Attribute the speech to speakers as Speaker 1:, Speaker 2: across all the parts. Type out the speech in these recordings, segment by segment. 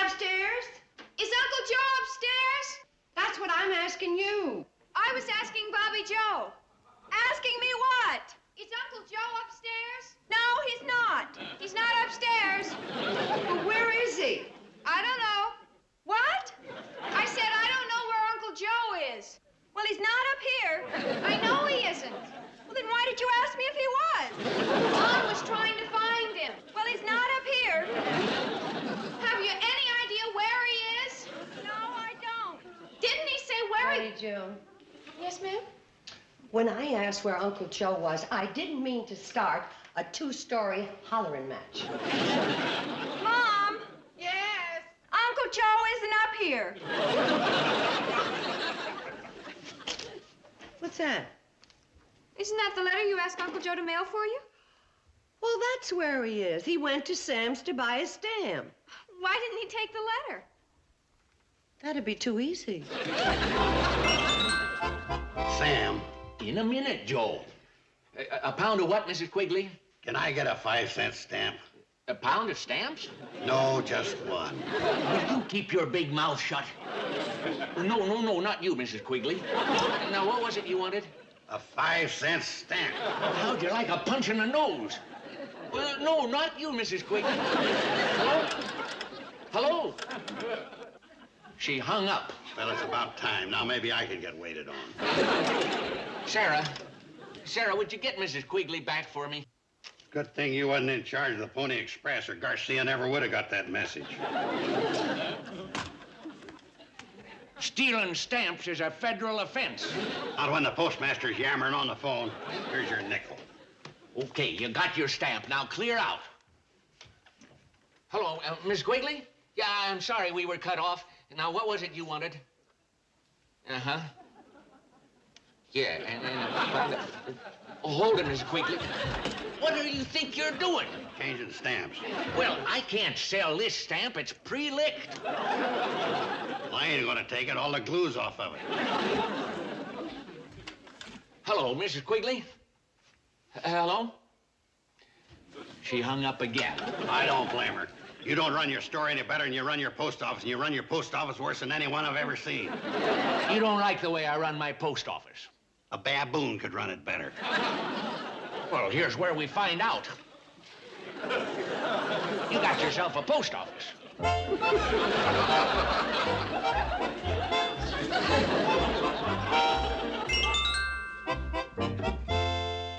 Speaker 1: downstairs?
Speaker 2: Is Uncle Joe upstairs?
Speaker 1: That's what I'm asking you.
Speaker 2: I was asking Bobby Joe. Asking me what? Is Uncle Joe upstairs? No, he's not. He's not upstairs.
Speaker 1: Well, where is he?
Speaker 2: I don't know. What? I said I don't know where Uncle Joe is. Well, he's not up here. I know he isn't. Well, then why did you ask me if he was? Mom was trying to find him. Well, he's not up here. Have you any idea where he is? No, I don't. Didn't he say where he...
Speaker 1: Hey, Joe.
Speaker 2: Yes, ma'am?
Speaker 1: When I asked where Uncle Joe was, I didn't mean to start a two-story hollering match.
Speaker 2: Mom? Yes? Uncle Joe isn't up here.
Speaker 1: What's that?
Speaker 2: Isn't that the letter you asked Uncle Joe to mail for you?
Speaker 1: Well, that's where he is. He went to Sam's to buy a stamp.
Speaker 2: Why didn't he take the letter?
Speaker 1: That'd be too easy.
Speaker 3: Sam,
Speaker 4: In a minute, Joe. A pound of what, Mrs. Quigley?
Speaker 3: can I get a 5-cent stamp?
Speaker 4: A pound of stamps?
Speaker 3: No, just one.
Speaker 4: Will you keep your big mouth shut? No, not you, Mrs. Quigley. Now, what was it you wanted?
Speaker 3: A 5-cent stamp.
Speaker 4: How'd you like a punch in the nose? Well, no, not you, Mrs. Quigley. Hello? Hello? She hung up.
Speaker 3: Well, it's about time. Now maybe I can get waited on.
Speaker 4: Sarah, would you get Mrs. Quigley back for me?
Speaker 3: Good thing you wasn't in charge of the Pony Express, or Garcia never would have got that message.
Speaker 4: Stealing stamps is a federal offense.
Speaker 3: Not when the postmaster's yammering on the phone. Here's your nickel.
Speaker 4: Okay, you got your stamp. Now clear out. Hello, Miss Quigley? Yeah, I'm sorry we were cut off. Now, what was it you wanted? Uh-huh. Yeah, and then... hold it, Miss Quigley. What do you think you're doing?
Speaker 3: Changing stamps.
Speaker 4: Well, I can't sell this stamp. It's pre-licked.
Speaker 3: Well, I ain't gonna take it. All the glue's off of it.
Speaker 4: Hello, Mrs. Quigley? Hello? She hung up again.
Speaker 3: I don't blame her. You don't run your store any better than you run your post office, and you run your post office worse than anyone I've ever seen.
Speaker 4: You don't like the way I run my post office.
Speaker 3: A baboon could run it better.
Speaker 4: Well, here's where we find out. You got yourself a post office.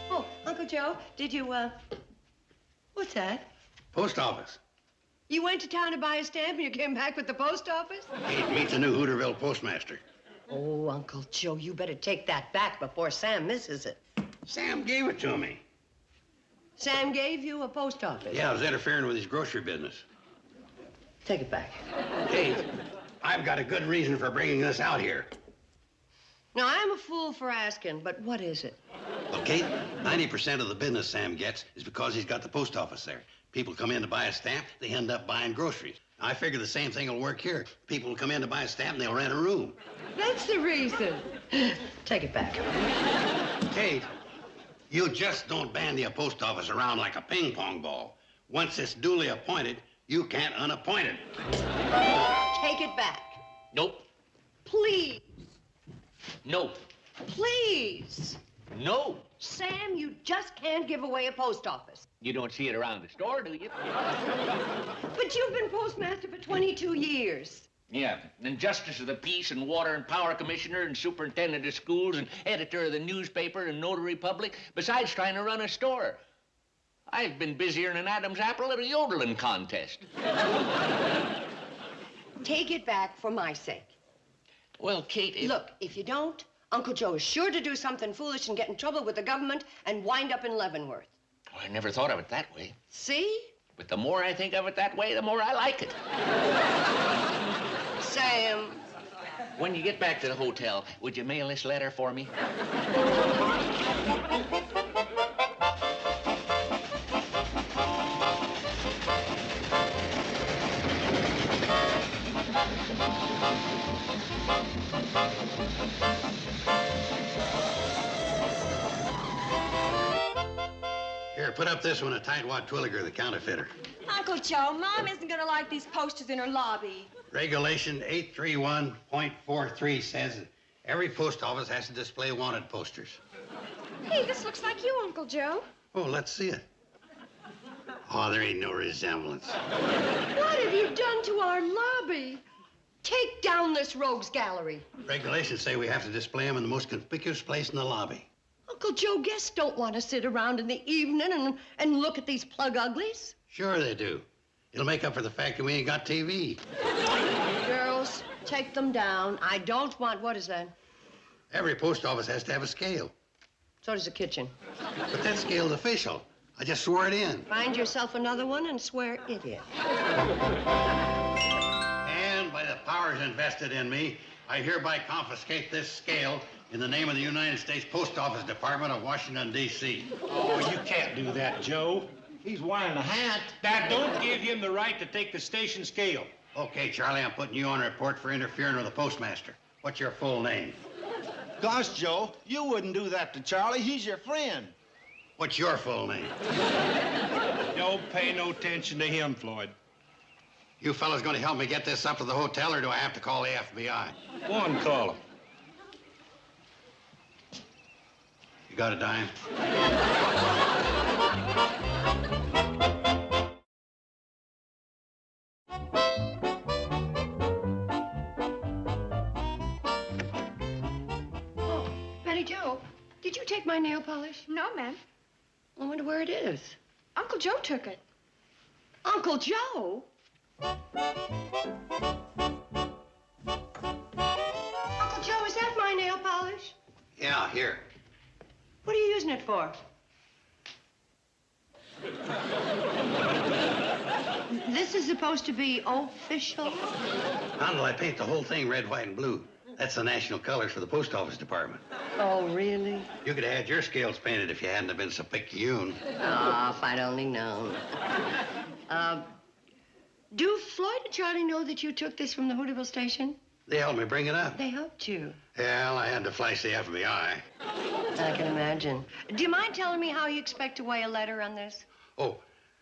Speaker 1: Oh, Uncle Joe, did you, what's that?
Speaker 3: Post office.
Speaker 1: You went to town to buy a stamp and you came back with the post office?
Speaker 3: Meet the new Hooterville postmaster.
Speaker 1: Oh, Uncle Joe, you better take that back before Sam misses it.
Speaker 3: Sam gave it to me.
Speaker 1: Sam gave you a post office?
Speaker 3: Yeah, I was interfering with his grocery business.
Speaker 1: Take it back.
Speaker 3: Kate, I've got a good reason for bringing this out here.
Speaker 1: Now, I'm a fool for asking, but what is it?
Speaker 3: Well, Kate, 90% of the business Sam gets is because he's got the post office there. People come in to buy a stamp, they end up buying groceries. I figure the same thing will work here. People will come in to buy a stamp and they'll rent a room.
Speaker 1: That's the reason. Take it back.
Speaker 3: Kate, you just don't bandy a post office around like a ping pong ball. Once it's duly appointed, you can't unappoint it.
Speaker 1: Take it back.
Speaker 4: Nope.
Speaker 1: Please.
Speaker 4: No.
Speaker 1: Please.
Speaker 4: No.
Speaker 1: Sam, you just can't give away a post office.
Speaker 4: You don't see it around the store, do you?
Speaker 1: But you've been postmaster for 22 years.
Speaker 4: Yeah, and Justice of the Peace and Water and Power Commissioner and Superintendent of Schools and editor of the newspaper and notary public, besides trying to run a store. I've been busier than an Adam's apple at a yodeling contest.
Speaker 1: Take it back for my sake.
Speaker 4: Well, Kate,
Speaker 1: Look, if you don't, Uncle Joe is sure to do something foolish and get in trouble with the government and wind up in Leavenworth.
Speaker 4: Oh, I never thought of it that way.
Speaker 1: See?
Speaker 4: But the more I think of it that way, the more I like it.
Speaker 1: Sam.
Speaker 4: When you get back to the hotel, would you mail this letter for me?
Speaker 3: Here, put up this one, a tightwad Twilliger, the counterfeiter.
Speaker 2: Uncle Joe, Mom isn't going to like these posters in her lobby.
Speaker 3: Regulation 831.43 says that every post office has to display wanted posters.
Speaker 2: Hey, this looks like you, Uncle Joe.
Speaker 3: Oh, let's see it. Oh, there ain't no resemblance.
Speaker 1: What have you done to our lobby? Take down this rogues gallery.
Speaker 3: Regulations say we have to display them in the most conspicuous place in the lobby.
Speaker 1: Uncle Joe, guests don't want to sit around in the evening and look at these plug uglies.
Speaker 3: Sure they do. It'll make up for the fact that we ain't got TV.
Speaker 1: Girls, take them down. I don't want, what is that?
Speaker 3: Every post office has to have a scale.
Speaker 1: So does the kitchen.
Speaker 3: But that scale's official. I just swore it in.
Speaker 1: Find yourself another one and swear it in.
Speaker 3: And by the powers invested in me, I hereby confiscate this scale in the name of the United States Post Office Department of Washington, D.C.
Speaker 5: Oh, you can't do that, Joe. He's wearing a hat. That don't give him the right to take the station scale.
Speaker 3: Okay, Charlie, I'm putting you on report for interfering with the postmaster. What's your full name?
Speaker 5: Gosh, Joe, you wouldn't do that to Charlie. He's your friend.
Speaker 3: What's your full name?
Speaker 5: Don't pay no attention to him, Floyd.
Speaker 3: You fellas going to help me get this up to the hotel, or do I have to call the FBI?
Speaker 5: Go on, call him.
Speaker 3: You got a dime?
Speaker 1: Oh, Betty Joe, did you take my nail polish?
Speaker 2: No, ma'am.
Speaker 1: I wonder where it is.
Speaker 2: Uncle Joe took it.
Speaker 1: Uncle Joe? Uncle Joe, is that my nail polish?
Speaker 3: Yeah, here.
Speaker 1: What are you using it for? This is supposed to be official?
Speaker 3: Not until I paint the whole thing red, white, and blue. That's the national colors for the post office department.
Speaker 1: Oh, really?
Speaker 3: You could have had your scales painted if you hadn't have been so picayune.
Speaker 1: Oh, if I'd only known. Do Floyd and Charlie know that you took this from the Hooterville station?
Speaker 3: They helped me bring it up.
Speaker 1: They helped you.
Speaker 3: Well, I had to flash the FBI.
Speaker 1: I can imagine. Do you mind telling me how you expect to weigh a letter on this?
Speaker 3: Oh,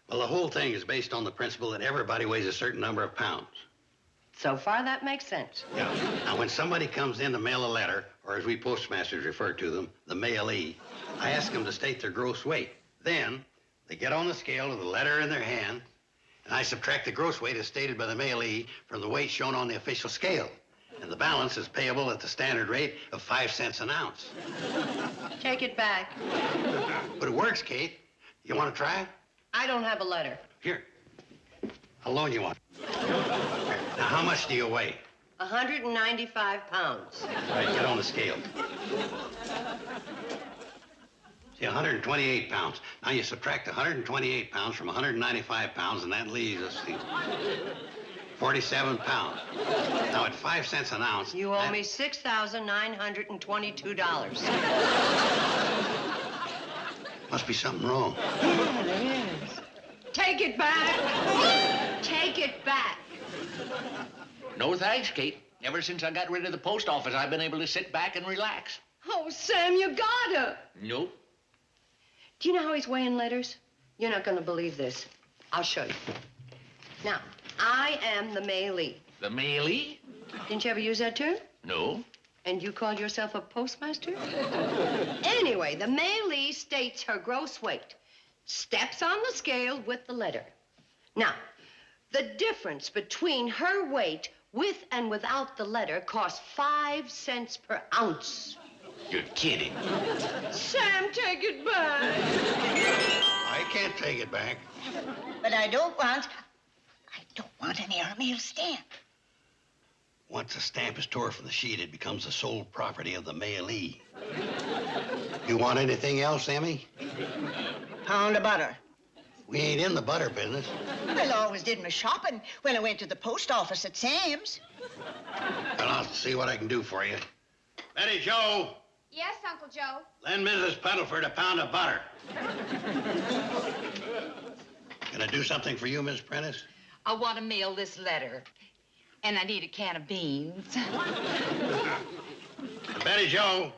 Speaker 3: well, the whole thing is based on the principle that everybody weighs a certain number of pounds.
Speaker 1: So far, that makes sense.
Speaker 3: Yeah. Now, when somebody comes in to mail a letter, or as we postmasters refer to them, the mailee, I ask them to state their gross weight. Then, they get on the scale with the letter in their hand, and I subtract the gross weight as stated by the mailee from the weight shown on the official scale. And the balance is payable at the standard rate of 5 cents an ounce.
Speaker 1: Take it back.
Speaker 3: But it works, Kate. You want to try it?
Speaker 1: I don't have a letter.
Speaker 3: Here. I'll loan you one. Now, how much do you weigh?
Speaker 1: 195 pounds.
Speaker 3: All right, get on the scale. See, 128 pounds. Now you subtract 128 pounds from 195 pounds, and that leaves us 47 pounds. Now, at 5 cents an ounce...
Speaker 1: You owe me $6,922.
Speaker 3: Must be something wrong.
Speaker 1: Yeah, there is. Take it back. Take it back.
Speaker 4: No thanks, Kate. Ever since I got rid of the post office, I've been able to sit back and relax.
Speaker 1: Oh, Sam, you gotta.
Speaker 4: Nope.
Speaker 1: Do you know how he's weighing letters? You're not gonna believe this. I'll show you. Now, I am the mailee.
Speaker 4: The mailee?
Speaker 1: Didn't you ever use that term?
Speaker 4: No.
Speaker 1: And you called yourself a postmaster? Anyway, the mailee states her gross weight, steps on the scale with the letter. Now, the difference between her weight with and without the letter costs 5 cents per ounce.
Speaker 4: You're kidding.
Speaker 1: Sam, take it back.
Speaker 3: I can't take it back.
Speaker 6: But I don't want an airmail stamp.
Speaker 3: Once a stamp is tore from the sheet, it becomes the sole property of the mailee. You want anything else, Emmy?
Speaker 6: Pound of butter.
Speaker 3: We ain't in the butter business.
Speaker 6: Well, I always did my shopping when I went to the post office at Sam's.
Speaker 3: Well, I'll see what I can do for you. Betty Joe,
Speaker 2: Yes, Uncle Joe.
Speaker 3: lend Mrs. Puddleford a pound of butter. Can I do something for you, Miss Prentice?
Speaker 7: I want to mail this letter, and I need a can of beans.
Speaker 3: Betty Joe,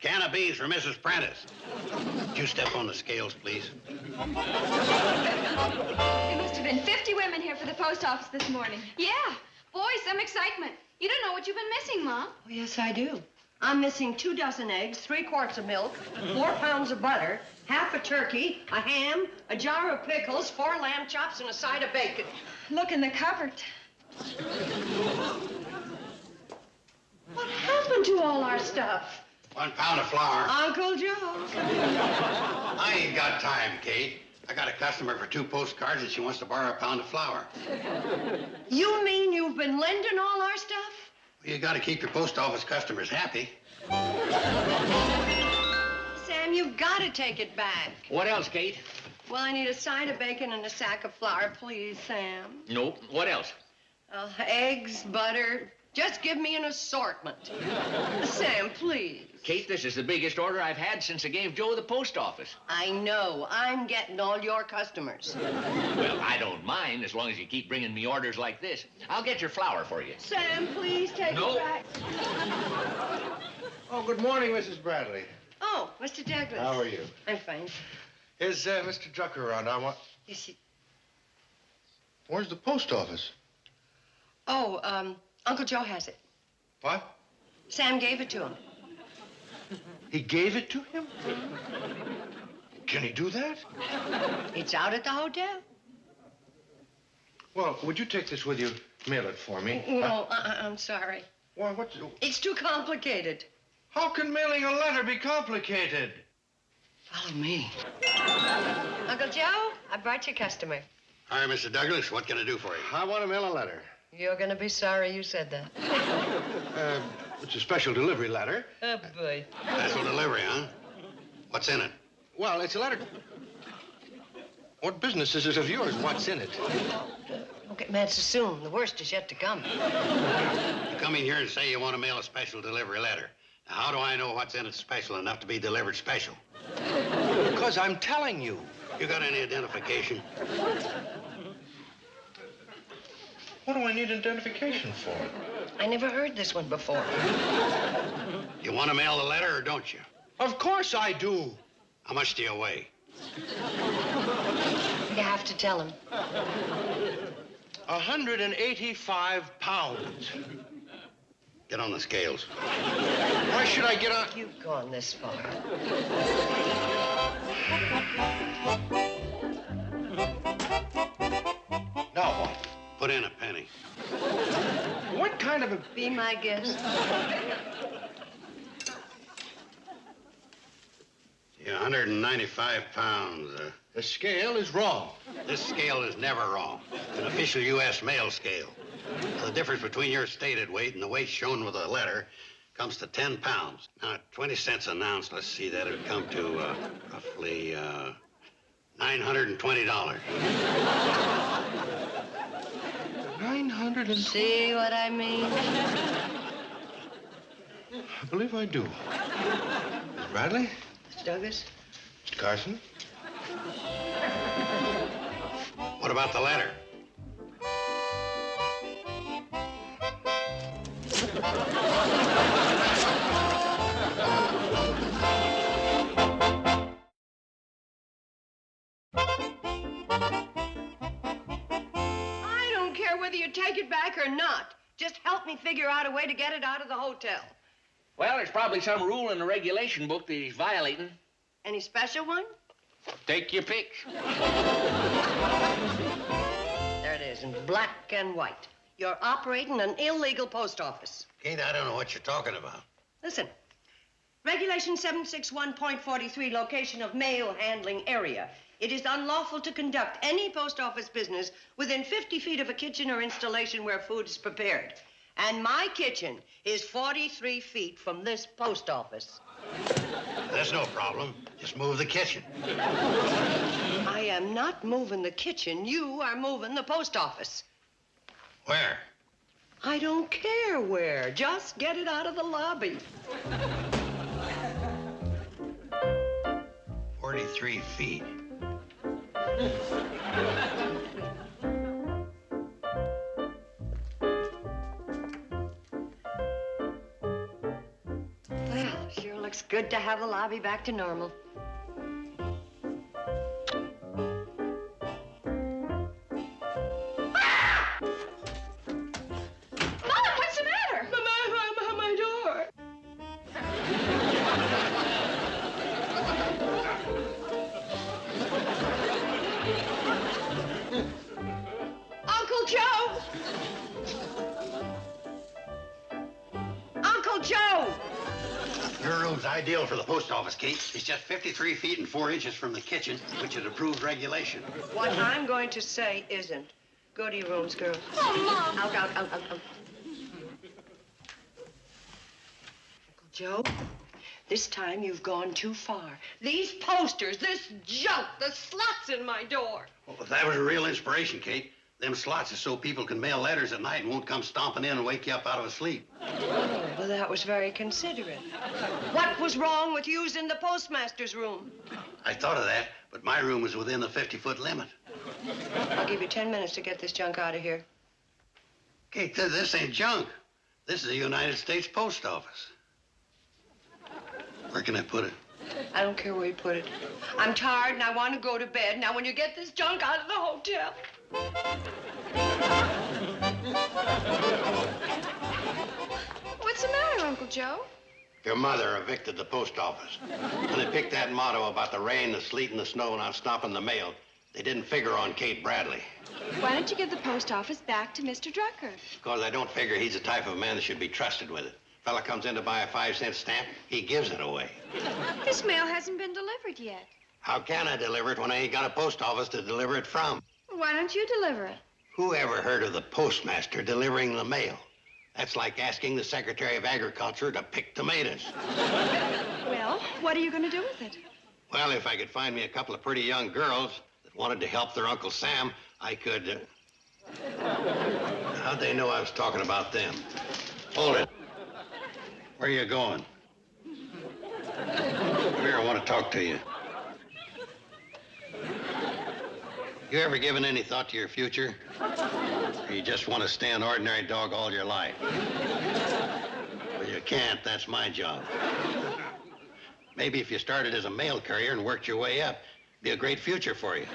Speaker 3: Can of beans for Mrs. Prentice. Would you step on the scales, please?
Speaker 2: There must have been 50 women here for the post office this morning. Yeah. Boy, some excitement. You don't know what you've been missing, Mom.
Speaker 1: Oh, yes, I do. I'm missing 2 dozen eggs, 3 quarts of milk, 4 pounds of butter, half a turkey, a ham, a jar of pickles, 4 lamb chops, and a side of bacon.
Speaker 2: Look in the cupboard.
Speaker 1: What happened to all our stuff?
Speaker 3: 1 pound of flour.
Speaker 1: Uncle Joe.
Speaker 3: I ain't got time, Kate. I got a customer for 2 postcards and she wants to borrow a pound of flour.
Speaker 1: You mean you've been lending all our stuff?
Speaker 3: Well, you got to keep your post office customers happy.
Speaker 1: Sam, you've got to take it back.
Speaker 4: What else, Kate?
Speaker 1: Well, I need a side of bacon and a sack of flour, please, Sam.
Speaker 4: Nope. What else?
Speaker 1: Eggs, butter. Just give me an assortment. Sam, please.
Speaker 4: Kate, this is the biggest order I've had since I gave Joe the post office.
Speaker 1: I know. I'm getting all your customers.
Speaker 4: Well, I don't mind as long as you keep bringing me orders like this. I'll get your flour for you.
Speaker 1: Sam, please take
Speaker 4: No.
Speaker 1: it back.
Speaker 8: Oh, good morning, Mrs. Bradley.
Speaker 1: Oh, Mr. Douglas.
Speaker 8: How are you?
Speaker 1: I'm fine.
Speaker 8: Is Mr. Drucker around?
Speaker 1: Is he...
Speaker 8: Where's the post office?
Speaker 1: Oh, Uncle Joe has it.
Speaker 8: What?
Speaker 1: Sam gave it to him.
Speaker 8: He gave it to him? Can he do that?
Speaker 1: It's out at the hotel.
Speaker 8: Well, would you take this with you? Mail it for me.
Speaker 1: No, I'm sorry.
Speaker 8: Why, what's...
Speaker 1: It's too complicated.
Speaker 8: How can mailing a letter be complicated?
Speaker 1: Follow me. Uncle Joe, I brought your customer.
Speaker 3: All right, Mr. Douglas, what can I do for you?
Speaker 8: I want to mail a letter.
Speaker 1: You're gonna be sorry you said that.
Speaker 8: It's a special delivery letter.
Speaker 1: Oh, boy.
Speaker 3: Special delivery, huh? What's in it?
Speaker 8: Well, it's a letter... What business is it of yours? What's in it?
Speaker 1: Don't get mad so soon. The worst is yet to come.
Speaker 3: You come in here and say you want to mail a special delivery letter. Now, how do I know what's in it special enough to be delivered special?
Speaker 8: Because I'm telling you.
Speaker 3: You got any identification?
Speaker 8: What do I need identification for?
Speaker 1: I never heard this one before.
Speaker 3: You want to mail the letter or don't you?
Speaker 8: Of course I do.
Speaker 3: How much do you weigh?
Speaker 1: You have to tell him.
Speaker 8: 185 pounds.
Speaker 3: Get on the scales.
Speaker 8: Why should I get on...
Speaker 1: You've gone this far.
Speaker 3: Now what? Put in a penny.
Speaker 8: What kind of a...
Speaker 1: Be my guest.
Speaker 3: Yeah, 195 pounds.
Speaker 8: The scale is wrong.
Speaker 3: This scale is never wrong. It's an official U.S. mail scale. The difference between your stated weight and the weight shown with the letter comes to 10 pounds. Now, 20 cents an ounce, let's see, that would come to roughly $920.
Speaker 8: 900 and...
Speaker 1: See what I mean?
Speaker 8: I believe I do. Miss Bradley?
Speaker 1: Mr. Douglas?
Speaker 8: Mr. Carson?
Speaker 3: What about the letter?
Speaker 1: I don't care whether you take it back or not. Just help me figure out a way to get it out of the hotel.
Speaker 4: Well, there's probably some rule in the regulation book that he's violating.
Speaker 1: Any special one?
Speaker 4: Take your pick.
Speaker 1: There it is, in black and white. You're operating an illegal post office.
Speaker 3: Kate, I don't know what you're talking about.
Speaker 1: Listen. Regulation 761.43, location of mail handling area. It is unlawful to conduct any post office business within 50 feet of a kitchen or installation where food is prepared. And my kitchen is 43 feet from this post office.
Speaker 3: That's no problem. Just move the kitchen.
Speaker 1: I am not moving the kitchen. You are moving the post office.
Speaker 3: Where?
Speaker 1: I don't care where. Just get it out of the lobby.
Speaker 3: 43 feet.
Speaker 1: Well, sure looks good to have the lobby back to normal.
Speaker 2: Mom, what's the matter?
Speaker 1: My door. Uncle Joe! Uncle Joe!
Speaker 3: Your room's ideal for the post office, Kate. It's just 53 feet and 4 inches from the kitchen, which is approved regulation.
Speaker 1: What I'm going to say isn't. Go to your rooms, girls.
Speaker 2: Oh, Mom.
Speaker 1: Out. Uncle Joe, this time you've gone too far. These posters, this junk, the slots in my door.
Speaker 3: Well, that was a real inspiration, Kate. Them slots is so people can mail letters at night and won't come stomping in and wake you up out of a sleep.
Speaker 1: Well, that was very considerate. What was wrong with using the postmaster's room?
Speaker 3: I thought of that, but my room was within the 50-foot limit.
Speaker 1: I'll give you 10 minutes to get this junk out of here.
Speaker 3: Kate, this ain't junk. This is the United States Post Office. Where can I put it?
Speaker 1: I don't care where you put it. I'm tired and I want to go to bed. Now, when you get this junk out of the hotel.
Speaker 2: What's the matter, Uncle Joe?
Speaker 3: Your mother evicted the post office. When they picked that motto about the rain, the sleet, and the snow not stopping the mail, they didn't figure on Kate Bradley.
Speaker 2: Why don't you give the post office back to Mr. Drucker?
Speaker 3: Because I don't figure he's the type of man that should be trusted with it. Fella comes in to buy a 5-cent stamp, he gives it away.
Speaker 2: This mail hasn't been delivered yet.
Speaker 3: How can I deliver it when I ain't got a post office to deliver it from?
Speaker 2: Why don't you deliver it?
Speaker 3: Who ever heard of the postmaster delivering the mail? That's like asking the Secretary of Agriculture to pick tomatoes.
Speaker 2: Well, what are you going to do with it?
Speaker 3: Well, if I could find me a couple of pretty young girls that wanted to help their Uncle Sam, I could... How'd they know I was talking about them? Hold it. Where are you going? Come here, I want to talk to you. You ever given any thought to your future? Or you just want to stay an ordinary dog all your life? Well, you can't. That's my job. Maybe if you started as a mail carrier and worked your way up, it'd be a great future for you.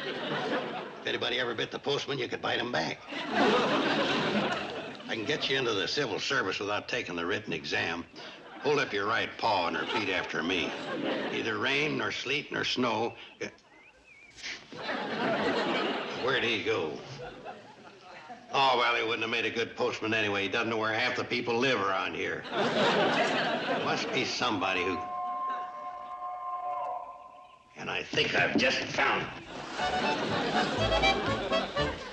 Speaker 3: If anybody ever bit the postman, you could bite him back. I can get you into the civil service without taking the written exam. Hold up your right paw and repeat after me. Neither rain, nor sleet, nor snow. Where'd he go? Oh, well, he wouldn't have made a good postman anyway. He doesn't know where half the people live around here. Must be somebody who... And I think I've just found it.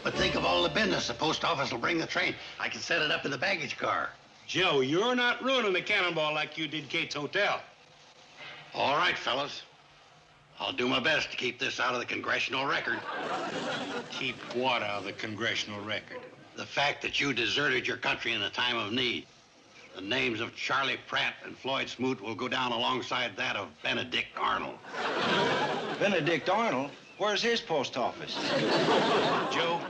Speaker 3: But think of all the business the post office will bring the train. I can set it up in the baggage car.
Speaker 5: Joe, you're not ruining the cannonball like you did Kate's hotel.
Speaker 3: All right, fellas. I'll do my best to keep this out of the congressional record.
Speaker 5: Keep what out of the congressional record?
Speaker 3: The fact that you deserted your country in a time of need. The names of Charlie Pratt and Floyd Smoot will go down alongside that of Benedict Arnold.
Speaker 9: Benedict Arnold? Where's his post office?
Speaker 5: Joe,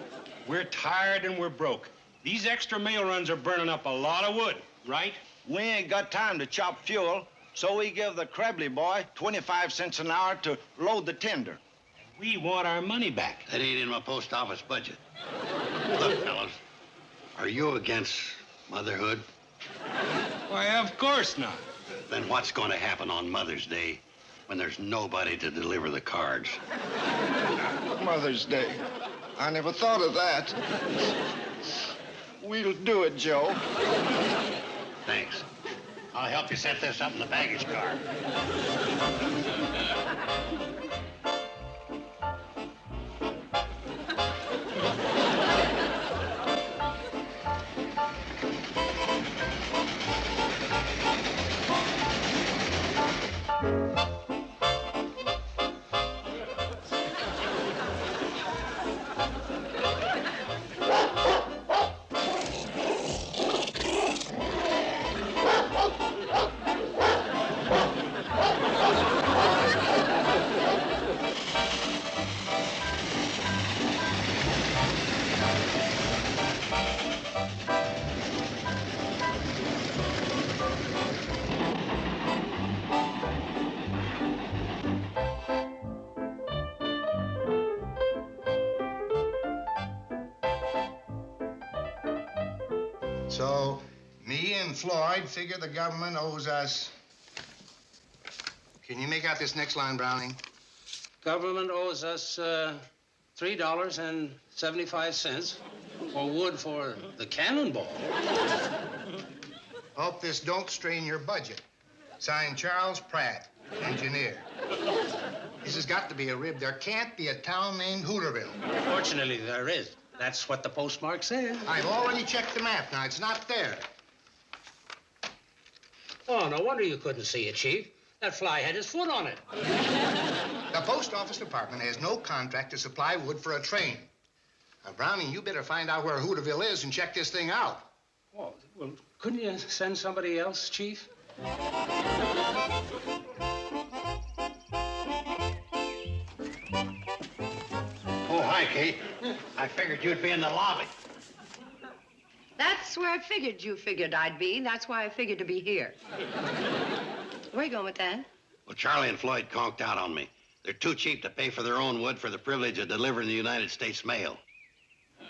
Speaker 5: we're tired and we're broke. These extra mail runs are burning up a lot of wood, right?
Speaker 9: We ain't got time to chop fuel, so we give the Krebley boy 25 cents an hour to load the tender.
Speaker 5: We want our money back.
Speaker 3: That ain't in my post office budget. Look, fellas, are you against motherhood?
Speaker 5: Why, of course not.
Speaker 3: Then what's going to happen on Mother's Day when there's nobody to deliver the cards?
Speaker 9: Mother's Day. I never thought of that. We'll do it, Joe.
Speaker 3: Thanks. I'll help you set this up in the baggage car.
Speaker 10: So, me and Floyd figure the government owes us... Can you make out this next line, Browning?
Speaker 5: Government owes us $3.75 for wood for the cannonball.
Speaker 10: Hope this don't strain your budget. Signed, Charles Pratt, engineer. This has got to be a rib. There can't be a town named Hooterville.
Speaker 5: Fortunately, there is. That's what the postmark says.
Speaker 10: I've already checked the map now. It's not there.
Speaker 5: Oh, no wonder you couldn't see it, Chief. That fly had his foot on it.
Speaker 10: The post office department has no contract to supply wood for a train. Now, Browning, you better find out where Hooterville is and check this thing out.
Speaker 5: Oh, well, couldn't you send somebody else, Chief?
Speaker 3: Oh, hi, Kate. I figured you'd be in the lobby.
Speaker 1: That's where I figured you figured I'd be. That's why I figured to be here. Where are you going with that?
Speaker 3: Well, Charlie and Floyd conked out on me. They're too cheap to pay for their own wood for the privilege of delivering the United States mail.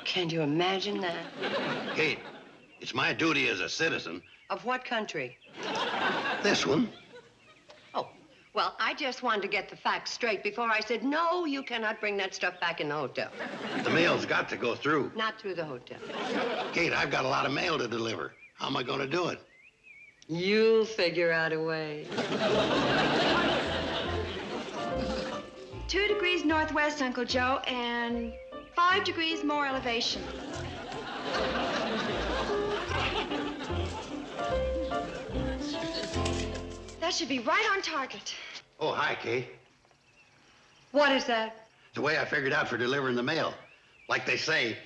Speaker 1: Can't you imagine that?
Speaker 3: Kate, it's my duty as a citizen.
Speaker 1: Of what country?
Speaker 3: This one.
Speaker 1: Oh, well, I just wanted to get the facts straight before I said, no, you cannot bring that stuff back in the hotel.
Speaker 3: The mail's got to go through.
Speaker 1: Not through the hotel.
Speaker 3: Kate, I've got a lot of mail to deliver. How am I going to do it?
Speaker 1: You'll figure out a way.
Speaker 2: 2 degrees northwest, Uncle Joe, and 5 degrees more elevation. That should be right on target.
Speaker 3: Oh, hi, Kate.
Speaker 1: What is that?
Speaker 3: The way I figured out for delivering the mail. Like they say,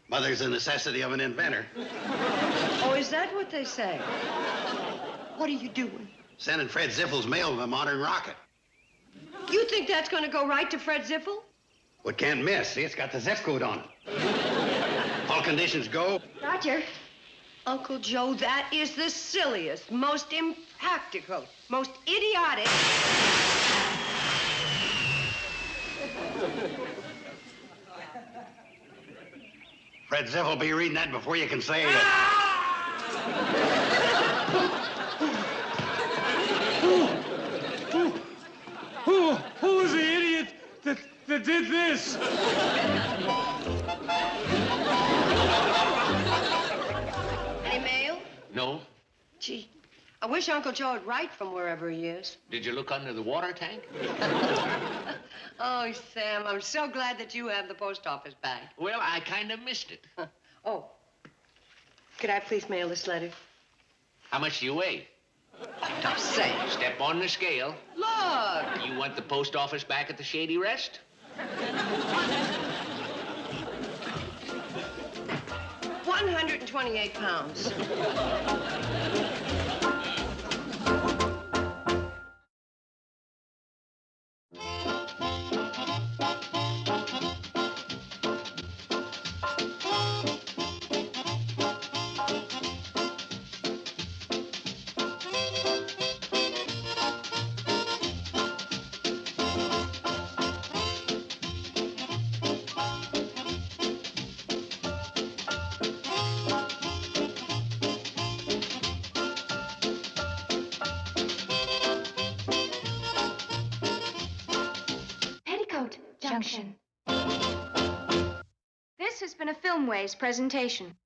Speaker 3: mother's the necessity of an inventor.
Speaker 1: Oh, is that what they say? What are you doing?
Speaker 3: Sending Fred Ziffel's mail with a modern rocket.
Speaker 1: You think that's going to go right to Fred Ziffel?
Speaker 3: Well, it can't miss. See, it's got the zip code on it. All conditions go.
Speaker 2: Roger.
Speaker 1: Uncle Joe, that is the silliest, most impractical, most idiotic...
Speaker 3: Fred Ziffel will be reading that before you can say it.
Speaker 5: Who was the idiot that did this?
Speaker 1: Any mail?
Speaker 4: No?
Speaker 1: Gee, I wish Uncle Joe would write from wherever he is.
Speaker 4: Did you look under the water tank?
Speaker 1: Oh, Sam, I'm so glad that you have the post office back.
Speaker 4: Well, I kind of missed it.
Speaker 1: Oh, could I please mail this letter?
Speaker 4: How much do you weigh?
Speaker 1: Don't say.
Speaker 4: Step on the scale.
Speaker 1: Look!
Speaker 4: You want the post office back at the Shady Rest?
Speaker 1: 128 pounds.
Speaker 2: Petticoat Junction. This has been a Filmways presentation.